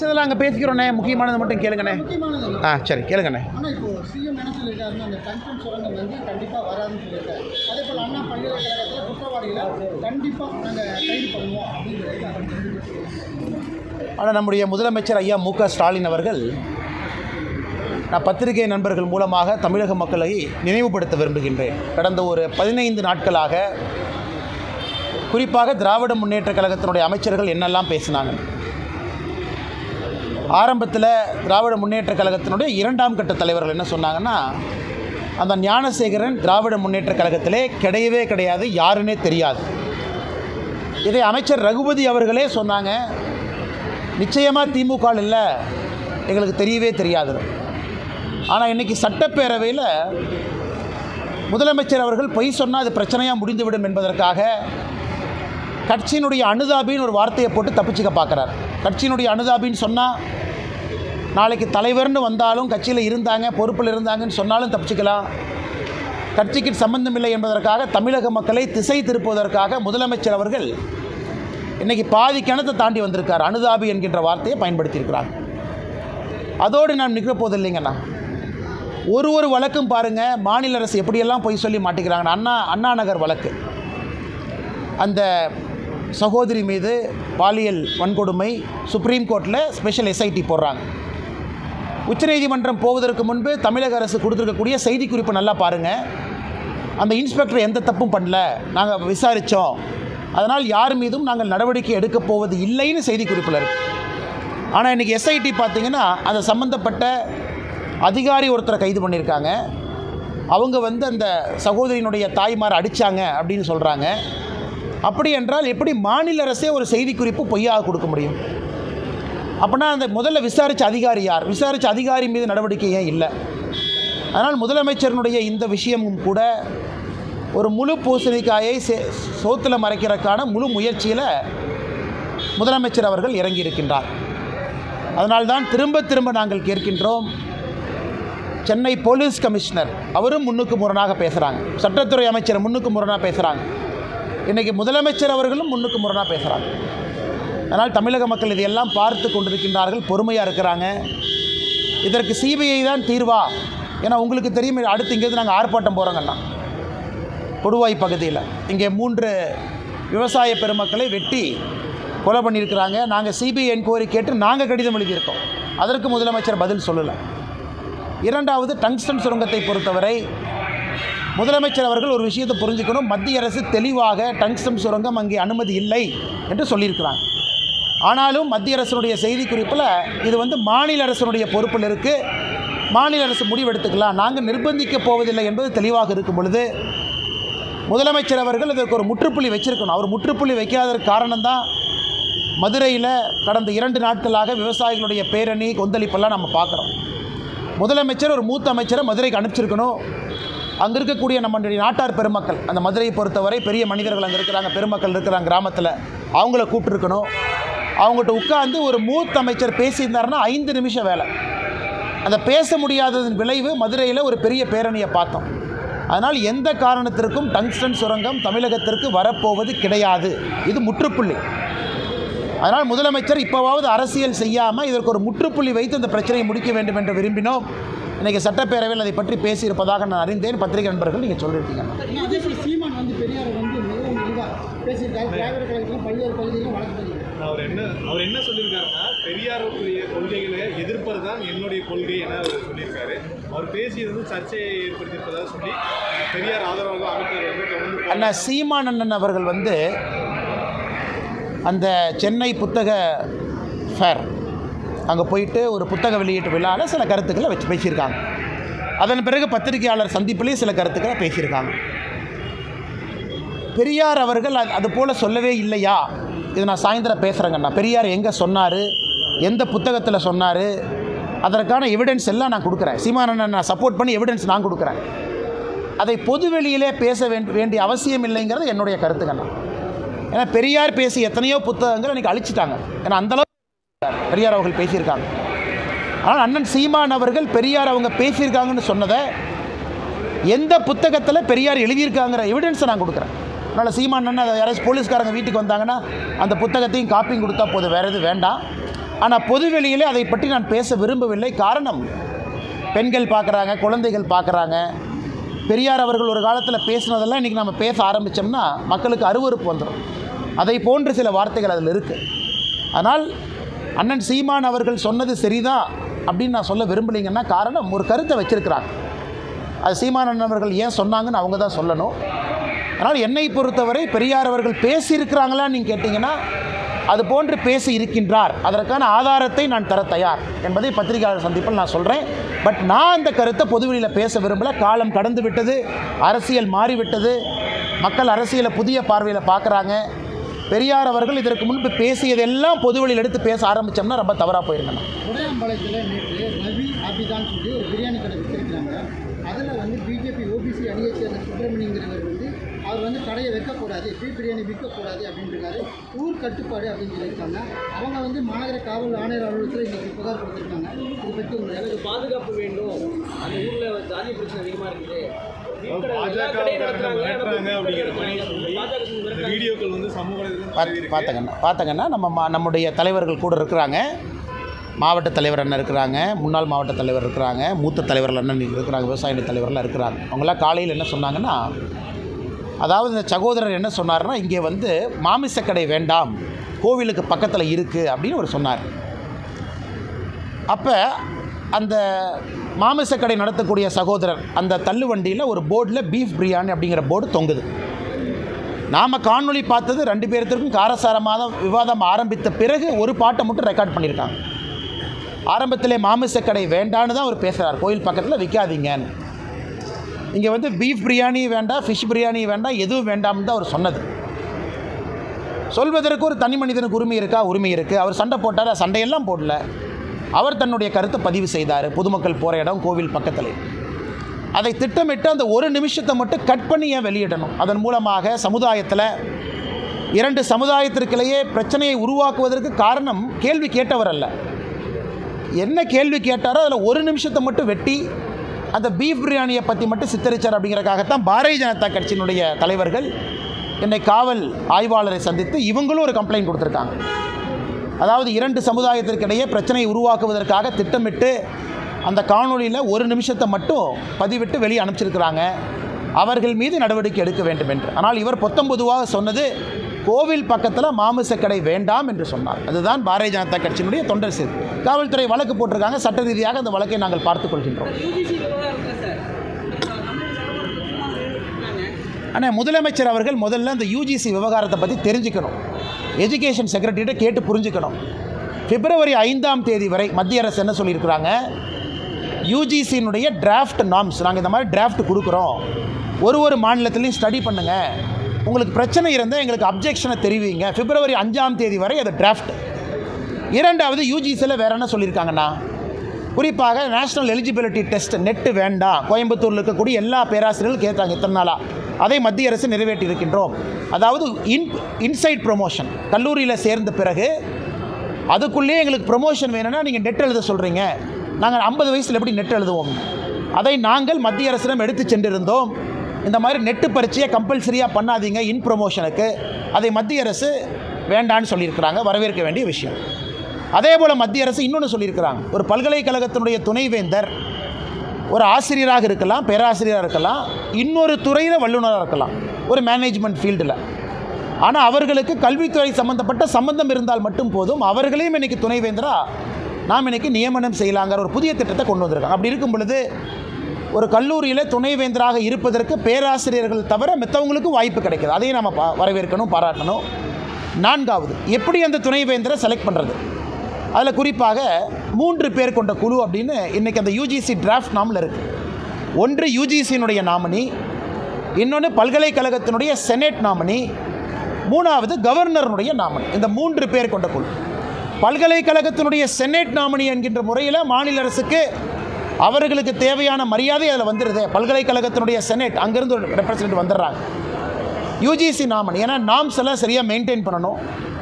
இதெல்லாம் அங்கே பேசிக்கிறோண்ணே, முக்கியமானது மட்டும் கேளுங்கண்ணே. சரி கேளுங்கண்ணே. ஆனால் இப்போ சிஎம் என்ன சொல்லியிருக்காருன்னா அந்த டங்ஸ்டன் சுரங்கம் வந்து கண்டிப்பாக வராதுன்னு சொல்லியிருக்காரு. அதே போல் அண்ணா பல்கலைக்கழகத்தில் குற்றவாளிகளை கண்டிப்பாக நாங்கள் கைது பண்ணுவோம் அப்படின்னு. ஆனால் நம்முடைய முதலமைச்சர் ஐயா மு.க. ஸ்டாலின் அவர்கள், நான் பத்திரிகை நண்பர்கள் மூலமாக தமிழக மக்களை நினைவுபடுத்த விரும்புகின்றேன். கடந்த ஒரு 15 நாட்களாக குறிப்பாக திராவிட முன்னேற்ற கழகத்தினுடைய அமைச்சர்கள் என்னெல்லாம் பேசினாங்க. ஆரம்பத்தில் திராவிட முன்னேற்ற கழகத்தினுடைய 2ஆம் கட்ட தலைவர்கள் என்ன சொன்னாங்கன்னா, அந்த ஞானசேகரன் திராவிட முன்னேற்ற கழகத்திலே கிடையவே கிடையாது, யாருன்னே தெரியாது. இதை அமைச்சர் ரகுபதி அவர்களே சொன்னாங்க, நிச்சயமாக திமுக இல்லை, எங்களுக்கு தெரியவே தெரியாது. ஆனால் இன்றைக்கி சட்டப்பேரவையில் முதலமைச்சர் அவர்கள் பொய் சொன்னால் அது பிரச்சனையாக முடிந்துவிடும் என்பதற்காக கட்சியினுடைய அனுதாபின்னு ஒரு வார்த்தையை போட்டு தப்பிச்சுக்க பார்க்குறார். கட்சியினுடைய அனுதாபின்னு சொன்னால் நாளைக்கு தலைவர்னு வந்தாலும் கட்சியில் இருந்தாங்க, பொறுப்பில் இருந்தாங்கன்னு சொன்னாலும் தப்பிச்சுக்கலாம். கட்சிக்கு சம்பந்தமில்லை என்பதற்காக தமிழக மக்களை திசை திருப்புவதற்காக முதலமைச்சர் அவர்கள் இன்றைக்கி பாதி கிணத்தை தாண்டி வந்திருக்கார். அனுதாபி என்கின்ற வார்த்தையை பயன்படுத்தியிருக்கிறாங்க. அதோடு நான் நிற்க போது இல்லைங்கண்ணா, ஒரு வழக்கும் பாருங்கள், மாநில அரசு எப்படியெல்லாம் பொய் சொல்லி மாட்டிக்கிறாங்கண்ணா. அண்ணா நகர் வழக்கு, அந்த சகோதரி மீது பாலியல் வன்கொடுமை, சுப்ரீம் கோர்ட்டில் ஸ்பெஷல் எஸ்ஐடி போடுறாங்க. உச்சநீதிமன்றம் போவதற்கு முன்பு தமிழக அரசு கொடுத்துருக்கக்கூடிய செய்திக்குறிப்பு நல்லா பாருங்கள். அந்த இன்ஸ்பெக்டர் எந்த தப்பும் பண்ணல, நாங்கள் விசாரித்தோம், அதனால் யார் மீதும் நாங்கள் நடவடிக்கை எடுக்கப் போவது இல்லைன்னு செய்திக்குறிப்பில் இருக்குது. ஆனால் இன்றைக்கி எஸ்ஐடி பார்த்திங்கன்னா அந்த சம்மந்தப்பட்ட அதிகாரி ஒருத்தரை கைது பண்ணியிருக்காங்க. அவங்க அந்த சகோதரியினுடைய தாய்மார் அடித்தாங்க அப்படின்னு சொல்கிறாங்க. அப்படி என்றால் எப்படி மாநில அரசே ஒரு செய்திக்குறிப்பு பொய்யாக கொடுக்க முடியும்? அப்படின்னா அந்த முதல்ல விசாரித்த அதிகாரி யார்? விசாரித்த அதிகாரி மீது நடவடிக்கை ஏன் இல்லை? அதனால் முதலமைச்சரினுடைய இந்த விஷயமும் கூட ஒரு முழு பூசணிக்காயை சோத்தில் மறைக்கிறதுக்கான முழு முயற்சியில் முதலமைச்சர் அவர்கள் இறங்கியிருக்கின்றார். அதனால்தான் திரும்ப நாங்கள் கேட்கின்றோம், சென்னை போலீஸ் கமிஷனர் அவரும் முன்னுக்கு முரணாக பேசுகிறாங்க, சட்டத்துறை அமைச்சர் முன்னுக்கு முரணாக பேசுகிறாங்க, இன்றைக்கி முதலமைச்சர் அவர்களும் முன்னுக்கு முரணாக பேசுகிறாங்க. அதனால் தமிழக மக்கள் இதையெல்லாம் பார்த்து கொண்டிருக்கின்றார்கள், பொறுமையாக இருக்கிறாங்க. இதற்கு சிபிஐ தான் தீர்வா? ஏன்னா உங்களுக்கு தெரியும், அடுத்து இங்கேருந்து நாங்கள் ஆர்ப்பாட்டம் போகிறோங்கண்ணா. கொடுவாய் பகுதியில் இங்கே 3 விவசாய பெருமக்களை வெட்டி கொலை பண்ணியிருக்கிறாங்க. நாங்கள் சிபிஐ என்கொயரி கேட்டு நாங்கள் கடிதம் எழுதியிருக்கோம். அதற்கு முதலமைச்சர் பதில் சொல்லலை. 2வது, டங்ஸ்டன் சுரங்கத்தை பொறுத்தவரை முதலமைச்சர் அவர்கள் ஒரு விஷயத்தை புரிஞ்சுக்கணும், மத்திய அரசு தெளிவாக டங்ஸ்டன் சுரங்கம் அங்கே அனுமதி இல்லை என்று சொல்லியிருக்கிறாங்க. ஆனாலும் மத்திய அரசுடைய செய்திக்குறிப்பில் இது மாநில அரசுடைய பொறுப்பில் இருக்குது, மாநில அரசு முடிவெடுத்துக்கலாம், நாங்கள் நிர்பந்திக்கப் போவதில்லை என்பது தெளிவாக இருக்கும் பொழுது முதலமைச்சர் அவர்கள் இதற்கு ஒரு முற்றுப்புள்ளி வச்சிருக்கணும். அவர் முற்றுப்புள்ளி வைக்காததற்கு காரணம்தான் மதுரையில் கடந்த 2 நாட்களாக விவசாயிகளுடைய பேரணி கொந்தளிப்பெல்லாம் நம்ம பார்க்குறோம். முதலமைச்சர் ஒரு மூத்த அமைச்சரை மதுரைக்கு அனுப்பிச்சிருக்கணும். அங்கே இருக்கக்கூடிய நம்மளுடைய நாட்டார் பெருமக்கள், அந்த மதுரையை பொறுத்தவரை பெரிய மனிதர்கள் அங்கே இருக்கிறாங்க, பெருமக்கள் இருக்கிறாங்க கிராமத்தில், அவங்கள கூப்பிட்டுருக்கணும். அவங்ககிட்ட உட்கார்ந்து ஒரு மூத்த அமைச்சர் பேசியிருந்தாருன்னா 5 நிமிஷம் வேலை. அந்த பேச முடியாததன் விளைவு மதுரையில் ஒரு பெரிய பேரணியை பார்த்தோம். அதனால் எந்த காரணத்திற்கும் டங்ஸ்டன் சுரங்கம் தமிழகத்திற்கு வரப்போவது கிடையாது, இது முற்றுப்புள்ளி. அதனால் முதலமைச்சர் இப்போவாவது அரசியல் செய்யாமல் இதற்கு ஒரு முற்றுப்புள்ளி வைத்து இந்த பிரச்சனையை முடிக்க வேண்டும் என்று விரும்பினோம். இன்றைக்கி சட்டப்பேரவையில் அதை பற்றி பேசியிருப்பதாக நான் அறிந்தேன். பத்திரிகை நண்பர்கள் நீங்கள் சொல்லியிருக்கீங்க. சீமான் பெரியார் மிகவும் எளிதாக பேசியிருக்காரு. திராவிட கழகத்திலும் பல்வேறு பகுதிகளிலும் வழக்கு அவர் என்ன சொல்லியிருக்காருன்னா, பெரியாருடைய கொள்கைகளை எதிர்ப்பது தான் என்னுடைய கொள்கை என அவர் சொல்லியிருக்காரு. அவர் பேசியது சர்ச்சையை ஏற்படுத்தியிருப்பதாக சொல்லி பெரியார் ஆதரவாக அமைச்சர் தொடர்ந்து அண்ணா சீமான் அண்ணன் அவர்கள் அந்த சென்னை புத்தக ஃபேர் அங்கே போயிட்டு ஒரு புத்தக வெளியீட்டு விழாவில் சில கருத்துக்களை வச்சு பேசியிருக்காங்க. அதன் பிறகு பத்திரிகையாளர் சந்திப்பிலேயே சில கருத்துக்களை பேசியிருக்காங்க. பெரியார் அவர்கள் அது போல் சொல்லவே இல்லையா? இது நான் சாயந்தரம் பேசுகிறேங்கண்ணா. பெரியார் எங்கே சொன்னார், எந்த புத்தகத்தில் சொன்னார், அதற்கான எவிடன்ஸ் எல்லாம் நான் கொடுக்குறேன். சீமானண்ணன் நான் சப்போர்ட் பண்ணி எவிடன்ஸ் நான் கொடுக்குறேன். அதை பொதுவெளியிலே பேச வேண்டிய அவசியம் இல்லைங்கிறது என்னுடைய கருத்துங்கண்ணா. ஏன்னா பெரியார் பேசி எத்தனையோ புத்தகங்கள் இன்றைக்கி அழிச்சிட்டாங்க. ஏன்னா அந்தளவு பெரியார் அவர்கள் பேசியிருக்காங்க. ஆனால் அண்ணன் சீமான் அவர்கள் பெரியார் அவங்க பேசியிருக்காங்கன்னு சொன்னதை எந்த புத்தகத்தில் பெரியார் எழுதியிருக்காங்கிற எவிடன்ஸை நான் கொடுக்குறேன். அதனால் சீமான் அண்ணன் அதை யாராச்சும் போலீஸ்காரங்க வீட்டுக்கு வந்தாங்கன்னா அந்த புத்தகத்தையும் காப்பியும் கொடுத்தா போதும், வேறு எதுவும் வேண்டாம். ஆனால் பொதுவெளியிலே அதை பற்றி நான் பேச விரும்பவில்லை. காரணம், பெண்கள் பார்க்குறாங்க, குழந்தைகள் பார்க்குறாங்க. பெரியார் அவர்கள் ஒரு காலத்தில் பேசினதெல்லாம் இன்றைக்கி நம்ம பேச ஆரம்பித்தோம்னா மக்களுக்கு அருவருப்பு வந்துடும். அதை போன்று சில வார்த்தைகள் அதில் இருக்குது. அதனால் அண்ணன் சீமான் அவர்கள் சொன்னது சரிதான் அப்படின்னு நான் சொல்ல விரும்பலைங்கன்னா காரணம், ஒரு கருத்தை வச்சுருக்கிறாங்க. அது சீமான் அண்ணன் அவர்கள் ஏன் சொன்னாங்கன்னு அவங்க தான் சொல்லணும். அதனால் என்னை பொறுத்தவரை பெரியார் அவர்கள் பேசியிருக்கிறாங்களான்னு நீங்கள் கேட்டிங்கன்னா அது போன்று பேசி இருக்கின்றார், அதற்கான ஆதாரத்தை நான் தர தயார் என்பதை பத்திரிகையாளர் சந்திப்பில் நான் சொல்கிறேன். பட் நான் அந்த கருத்தை பொதுவெளியில் பேச விரும்பல. காலம் கடந்து விட்டது, அரசியல் மாறிவிட்டது, மக்கள் அரசியலை புதிய பார்வையில் பார்க்குறாங்க. பெரியார் அவர்கள் இதற்கு முன்பு பேசியதெல்லாம் பொதுவெளியில் எடுத்து பேச ஆரம்பித்தோம்னா ரொம்ப தவறாக போயிருக்கணும். உடையாம்பாளையத்தில் நேற்று ரவி ஆபிதான் சொல்லி ஒரு பிரியாணி கடை வச்சிருக்கிறாங்க. அதில் வந்து பிஜேபி ஓபிசி அணியை சேர்ந்த சுப்பிரமணியங்கிறவர் வந்து அவர் வந்து கடையை வைக்கக்கூடாது, பிரியாணி விற்கக்கூடாது அப்படின்றாரு. ஊர் கட்டுப்பாடு அப்படின்னு சொல்லியிருக்காங்க. அவங்க வந்து மாநகர காவல் ஆணையர் அலுவலகத்தில் இன்றைக்கி புகார் கொடுத்துருக்காங்க. இது பற்றி உங்களுக்கு பாதுகாப்பு வேண்டும், அந்த ஊரில் ஜாதி பிரச்சனை அதிகமாக இருக்குது, வீடியோக்கள் வந்து சமூக பார்த்தங்கன்னா நம்முடைய தலைவர்கள் கூட இருக்கிறாங்க. மாவட்ட தலைவர் அண்ணன் இருக்கிறாங்க, முன்னாள் மாவட்ட தலைவர் இருக்கிறாங்க, மூத்த தலைவர்கள் அண்ணன் இருக்கிறாங்க, விவசாய தலைவர்கள்லாம் இருக்கிறாங்க. அவங்களாம் காலையில் என்ன சொன்னாங்கன்னா, அதாவது இந்த சகோதரர் என்ன சொன்னார்னா, இங்கே வந்து மாமிசக்கடை வேண்டாம், கோவிலுக்கு பக்கத்தில் இருக்குது அப்படின்னு அவர் சொன்னார். அப்போ அந்த மாமிசக்கடை நடத்தக்கூடிய சகோதரர் அந்த தள்ளுவண்டியில் ஒரு போர்டில் பீஃப் பிரியாணி அப்படிங்கிற போர்டு தொங்குது. நாம் காணொளி பார்த்தது 2 பேர்த்திற்கும் காரசாரமாக விவாதம் ஆரம்பித்த பிறகு ஒரு பாட்டை மட்டும் ரெக்கார்ட் பண்ணியிருக்காங்க. ஆரம்பத்திலே மாமிசக்கடை வேண்டான்னு தான் அவர் பேசுகிறார், கோயில் பக்கத்தில் விற்காதீங்கன்னு. இங்கே வந்து பீஃப் பிரியாணி வேண்டாம், ஃபிஷ் பிரியாணி வேண்டாம், எதுவும் வேண்டாம்னு தான் அவர் சொன்னது. சொல்வதற்கு ஒரு தனி மனிதனுக்கு உரிமை இருக்கா? உரிமை இருக்குது. அவர் சண்டை போட்டார், சண்டையெல்லாம் போடல. அவர் தன்னுடைய கருத்தை பதிவு செய்தார். பொதுமக்கள் போகிற இடம் கோவில் பக்கத்தில். அதை திட்டமிட்டு அந்த ஒரு நிமிஷத்தை மட்டும் கட் பண்ணி ஏன் வெளியிடணும்? அதன் மூலமாக சமுதாயத்தில் 2 சமுதாயத்திற்கிலேயே பிரச்சனையை உருவாக்குவதற்கு காரணம் கேள்வி கேட்டவர் அல்ல. என்ன கேள்வி கேட்டாரோ அதில் ஒரு நிமிஷத்தை மட்டும் வெட்டி அந்த பீஃப் பிரியாணியை பற்றி மட்டும் சித்தரித்தார். அப்படிங்கிறக்காகத்தான் பாரதிய ஜனதா கட்சியினுடைய தலைவர்கள் என்னை காவல் ஆய்வாளரை சந்தித்து இவங்களும் ஒரு கம்ப்ளைண்ட் கொடுத்துருக்காங்க. அதாவது 2 சமுதாயத்திற்கிடையே பிரச்சனையை உருவாக்குவதற்காக திட்டமிட்டு அந்த காணொலியில் ஒரு நிமிஷத்தை மட்டும் பதிவிட்டு வெளியே அனுப்பிச்சிருக்கிறாங்க. அவர்கள் மீது நடவடிக்கை எடுக்க வேண்டும் என்று. ஆனால் இவர் பொத்தம்பொதுவாக சொன்னது கோவில் பக்கத்தில் மாமிசக்கடை வேண்டாம் என்று சொன்னார். அதுதான் பாரதிய ஜனதா கட்சியினுடைய தொண்டர் செய்தி. காவல்துறை வழக்கு போட்டிருக்காங்க. சட்ட ரீதியாக அந்த வழக்கை நாங்கள் பார்த்துக் கொள்கின்றோம். ஆனால் முதலமைச்சர் அவர்கள் முதல்ல அந்த யூஜிசி விவகாரத்தை பற்றி தெரிஞ்சுக்கணும். எஜுகேஷன் செக்ரட்டரிகிட்ட கேட்டு புரிஞ்சுக்கணும். பிப்ரவரி 5ஆம் தேதி வரை மத்திய அரசு என்ன சொல்லியிருக்கிறாங்க, யூஜிசியினுடைய டிராஃப்ட் நார்ம்ஸ் நாங்கள் இந்த மாதிரி டிராஃப்ட் கொடுக்குறோம், ஒரு மாநிலத்திலையும் ஸ்டடி பண்ணுங்கள், உங்களுக்கு பிரச்சனை இருந்தால் எங்களுக்கு அப்ஜெக்ஷனை தெரிவிங்க. பிப்ரவரி 5ஆம் தேதி வரை அது டிராஃப்ட். 2வது யூஜிசியில் வேறு என்ன சொல்லியிருக்காங்கன்னா, குறிப்பாக நேஷ்னல் எலிஜிபிலிட்டி டெஸ்ட் நெட்டு வேண்டாம், கோயம்புத்தூரில் இருக்கக்கூடிய எல்லா பேராசிரியர்களும் கேட்டாங்க இத்தனை நாளாக, அதை மத்திய அரசு நிறைவேற்றி இருக்கின்றோம். அதாவது இன்சைட் ப்ரொமோஷன், கல்லூரியில் சேர்ந்த பிறகு அதுக்குள்ளேயே எங்களுக்கு ப்ரொமோஷன் வேணும்னா நீங்கள் நெட் எழுத சொல்கிறீங்க, நாங்கள் 50 வயசில் எப்படி நெட் எழுதுவோம்? அதை நாங்கள் மத்திய அரசிடம் எடுத்து சென்றிருந்தோம். இந்த மாதிரி நெட்டு பரீட்சையை கம்பல்சரியாக பண்ணாதீங்க இன் ப்ரொமோஷனுக்கு, அதை மத்திய அரசு வேண்டான்னு சொல்லியிருக்கிறாங்க. வரவேற்க வேண்டிய விஷயம். அதே போல் மத்திய அரசு இன்னொன்று சொல்லியிருக்கிறாங்க, ஒரு பல்கலைக்கழகத்தினுடைய துணைவேந்தர் ஒரு ஆசிரியராக இருக்கலாம், பேராசிரியராக இருக்கலாம், இன்னொரு துறையில் வல்லுநராக இருக்கலாம், ஒரு மேனேஜ்மெண்ட் ஃபீல்டில். ஆனால் அவர்களுக்கு கல்வித்துறை சம்மந்தப்பட்ட சம்பந்தம் இருந்தால் மட்டும் போதும், அவர்களையும் இன்றைக்கி துணைவேந்தராக நாம் இன்றைக்கி நியமனம் செய்யலாங்கிற ஒரு புதிய திட்டத்தை கொண்டு வந்திருக்காங்க. அப்படி இருக்கும் பொழுது ஒரு கல்லூரியில் துணைவேந்தராக இருப்பதற்கு பேராசிரியர்கள் தவிர மற்றவங்களுக்கும் வாய்ப்பு கிடைக்குது. அதையும் நம்ம வரவேற்கணும், பாராட்டணும். 4வது, எப்படி அந்த துணைவேந்தரை செலக்ட் பண்ணுறது? அதில் குறிப்பாக 3 பேர் கொண்ட குழு அப்படின்னு இன்றைக்கி அந்த யூஜிசி டிராஃப்ட் நாமில் இருக்குது. ஒன்று யூஜிசியினுடைய நாமினி, இன்னொன்று பல்கலைக்கழகத்தினுடைய செனேட் நாமினி, 3வது கவர்னருடைய நாமினி. இந்த 3 பேர் கொண்ட குழு. பல்கலைக்கழகத்தினுடைய செனேட் நாமினி என்கின்ற முறையில் மாநில அரசுக்கு அவர்களுக்கு தேவையான மரியாதை அதில் வந்துடுது. பல்கலைக்கழகத்தினுடைய செனேட் அங்கேருந்து ஒரு ரெப்ரசன்டேட்டிவ் வந்துடுறாங்க. யூஜிசி நாமினி, ஏன்னா நாம்ஸ் எல்லாம் சரியாக மெயின்டைன் பண்ணணும்.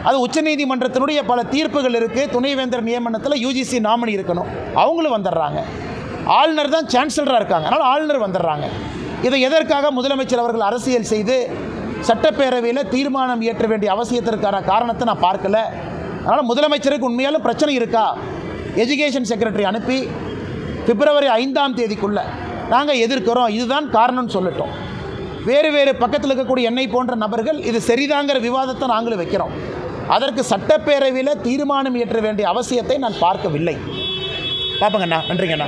அது உச்சநீதிமன்றத்தினுடைய பல தீர்ப்புகள் இருக்குது. துணைவேந்தர் நியமனத்தில் யூஜிசி நாமினி இருக்கணும், அவங்களும் வந்துடுறாங்க. ஆளுநர் தான் சான்சலராக இருக்காங்க, அதனால் ஆளுநர் வந்துடுறாங்க. இதை எதற்காக முதலமைச்சர் அவர்கள் அரசியல் செய்து சட்டப்பேரவையில் தீர்மானம் இயற்ற வேண்டிய அவசியத்திற்கான காரணத்தை நான் பார்க்கல. அதனால் முதலமைச்சருக்கு உண்மையாலும் பிரச்சனை இருக்கா, எஜுகேஷன் செக்ரட்டரி அனுப்பி பிப்ரவரி 5ஆம் தேதிக்குள்ளே நாங்கள் எதிர்க்கிறோம், இதுதான் காரணம்னு சொல்லட்டும். வேறு வேறு பக்கத்தில் இருக்கக்கூடிய என்னை போன்ற நபர்கள் இது சரிதாங்கிற விவாதத்தை நாங்களும் வைக்கிறோம். அதற்கு சட்டப்பேரவையில் தீர்மானம் இயற்ற வேண்டிய அவசியத்தை நான் பார்க்கவில்லை. பார்ப்பங்கண்ணா, நன்றிங்கண்ணா.